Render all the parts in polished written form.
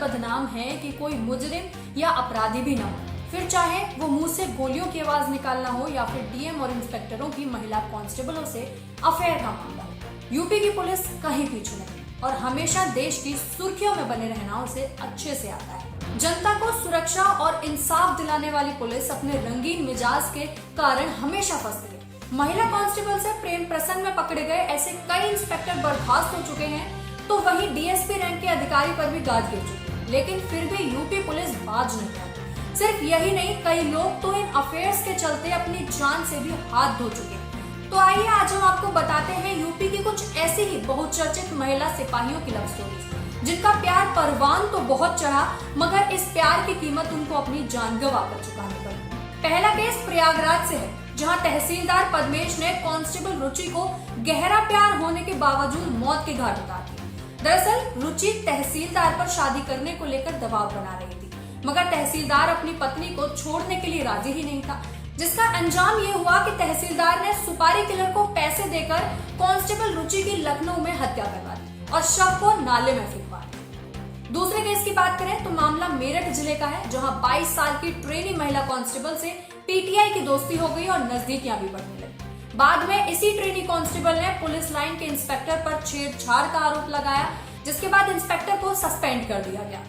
बदनाम हैं कि कोई मुजरिम या अपराधी भी ना हो, फिर चाहे वो मुंह से गोलियों की आवाज निकालना हो या फिर डीएम और इंस्पेक्टरों की महिला कांस्टेबलों से अफेयर का मामला हो। यूपी की पुलिस कहीं पीछे नहीं और हमेशा देश की सुर्खियों में बने रहना उसे अच्छे से आता है। जनता को सुरक्षा और इंसाफ दिलाने वाली पुलिस अपने रंगीन मिजाज के कारण हमेशा फंसती है। महिला कांस्टेबल से प्रेम प्रसंग में पकड़े गए ऐसे कई इंस्पेक्टर बर्खास्त हो चुके हैं, तो वहीं डीएसपी रैंक के अधिकारी पर भी गाज गिर चुकी है, लेकिन फिर भी यूपी पुलिस बाज नहीं आती। सिर्फ यही नहीं, कई लोग तो इन अफेयर्स के चलते अपनी जान से भी हाथ धो चुके हैं। तो आइए आज हम आपको बताते हैं यूपी की कुछ ऐसी ही बहुचर्चित महिला सिपाहियों की लव स्टोरीज, जिनका प्यार परवान तो बहुत चढ़ा, मगर इस प्यार की कीमत उनको अपनी जान गंवाकर चुकानी पड़ी। पहला केस प्रयागराज से है, जहां तहसीलदार पद्मेश ने कांस्टेबल रुचि को गहरा प्यार होने के बावजूद मौत के घाट उतार दिया। दरअसल रुचि तहसीलदार पर शादी करने को लेकर दबाव बना रही थी, मगर तहसीलदार अपनी पत्नी को छोड़ने के लिए राजी ही नहीं था, जिसका अंजाम ये हुआ कि तहसीलदार ने सुपारी किलर को पैसे देकर कांस्टेबल रुचि की लखनऊ में हत्या करवा दी और शव को नाले में फेंकवा दिया। दूसरे केस की बात करें तो मामला मेरठ जिले का है, जहां 22 साल की ट्रेनी महिला कांस्टेबल से पीटीआई की दोस्ती हो गई और नजदीकियां भी बढ़ने लगी। बाद में इसी ट्रेनी कांस्टेबल ने पुलिस लाइन के इंस्पेक्टर पर छेड़छाड़ का आरोप लगाया, जिसके बाद इंस्पेक्टर को सस्पेंड कर दिया गया।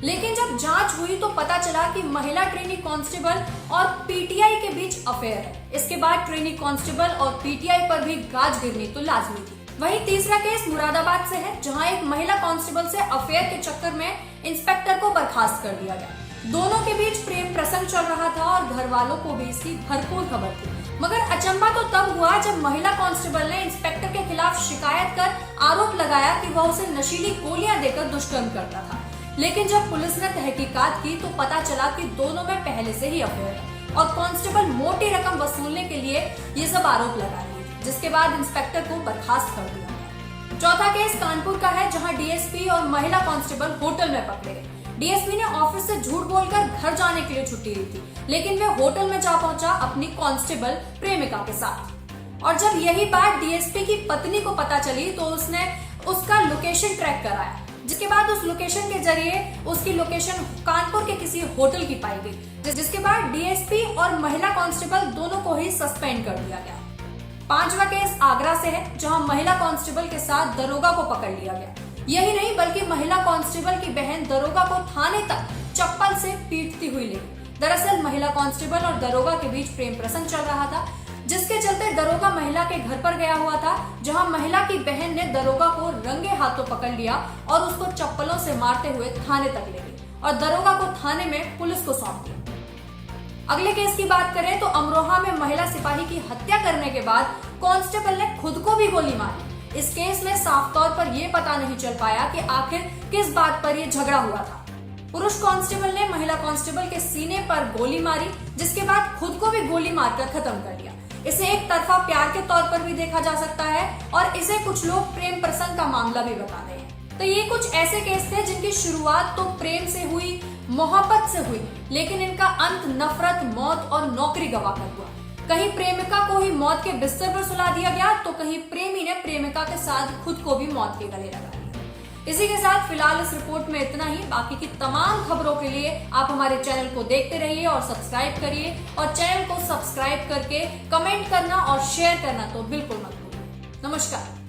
लेकिन जब जांच हुई तो पता चला कि महिला ट्रेनी कांस्टेबल और पीटीआई के बीच अफेयर है। इसके बाद ट्रेनी कांस्टेबल और पीटीआई पर भी गाज गिरनी तो लाजमी थी। वहीं तीसरा केस मुरादाबाद से है, जहां एक महिला कांस्टेबल से अफेयर के चक्कर में इंस्पेक्टर को बर्खास्त कर दिया गया। दोनों के बीच प्रेम प्रसंग चल रहा था और घर वालों को भी इसकी भरपूर खबर थी, मगर अचंभा तो तब हुआ जब महिला कांस्टेबल ने इंस्पेक्टर के खिलाफ शिकायत कर आरोप लगाया कि वह उसे नशीली गोलियां देकर दुष्कर्म करता था। लेकिन जब पुलिस ने तहकीकात की तो पता चला कि दोनों में पहले से ही अफेयर है और कांस्टेबल मोटी रकम वसूलने के लिए ये सब आरोप लगा रही थी, जिसके बाद इंस्पेक्टर को बर्खास्त कर दिया गया। चौथा केस कानपुर का है, जहां डीएसपी और महिला कांस्टेबल होटल में पकड़े गए। डीएसपी ने ऑफिस से झूठ बोलकर घर जाने के लिए छुट्टी ली थी, लेकिन वे होटल में जा पहुंचा अपनी कांस्टेबल प्रेमिका के साथ। और जब यही बात डीएसपी की पत्नी को पता चली तो उसने उसका लोकेशन ट्रैक कराया, जिसके बाद उस लोकेशन के जरिए उसकी लोकेशन कानपुर के किसी होटल की पाई गई, जिसके बाद डीएसपी और महिला कांस्टेबल दोनों को ही सस्पेंड कर दिया गया। पांचवा केस आगरा से है, जहां महिला कांस्टेबल के साथ दरोगा को पकड़ लिया गया। यही नहीं बल्कि महिला कांस्टेबल की बहन दरोगा को थाने तक चप्पल से पीटती हुई ले गई। दरअसल महिला कांस्टेबल और दरोगा के बीच प्रेम प्रसंग चल रहा था, जिसके चलते दरोगा महिला के घर पर गया हुआ था, जहां महिला की बहन ने दरोगा को रंगे हाथों पकड़ लिया और उसको चप्पलों से मारते हुए थाने तक ले गई और दरोगा को थाने में पुलिस को सौंप दिया। अगले केस की बात करें तो अमरोहा में महिला सिपाही की हत्या करने के बाद कांस्टेबल ने खुद को भी गोली मारी। इस केस में साफ तौर पर यह पता नहीं चल पाया कि आखिर किस बात पर यह झगड़ा हुआ था। पुरुष कांस्टेबल ने महिला कांस्टेबल के सीने पर गोली मारी, जिसके बाद खुद को भी गोली मारकर खत्म कर दिया। इसे एक तरफा प्यार के तौर पर भी देखा जा सकता है और इसे कुछ लोग प्रेम प्रसंग का मामला भी बता रहे हैं। तो ये कुछ ऐसे केस थे जिनकी शुरुआत तो प्रेम से हुई, मोहब्बत से हुई, लेकिन इनका अंत नफरत, मौत और नौकरी गंवाकर हुआ। कहीं प्रेमिका को ही मौत के बिस्तर पर सुला दिया गया तो कहीं प्रेमी ने प्रेमिका के साथ खुद को भी मौत के गले लगा लिया। इसी के साथ फिलहाल इस रिपोर्ट में इतना ही। बाकी की तमाम खबरों के लिए आप हमारे चैनल को देखते रहिए और सब्सक्राइब करिए, और चैनल को सब्सक्राइब करके कमेंट करना और शेयर करना तो बिल्कुल मत भूलिए। नमस्कार।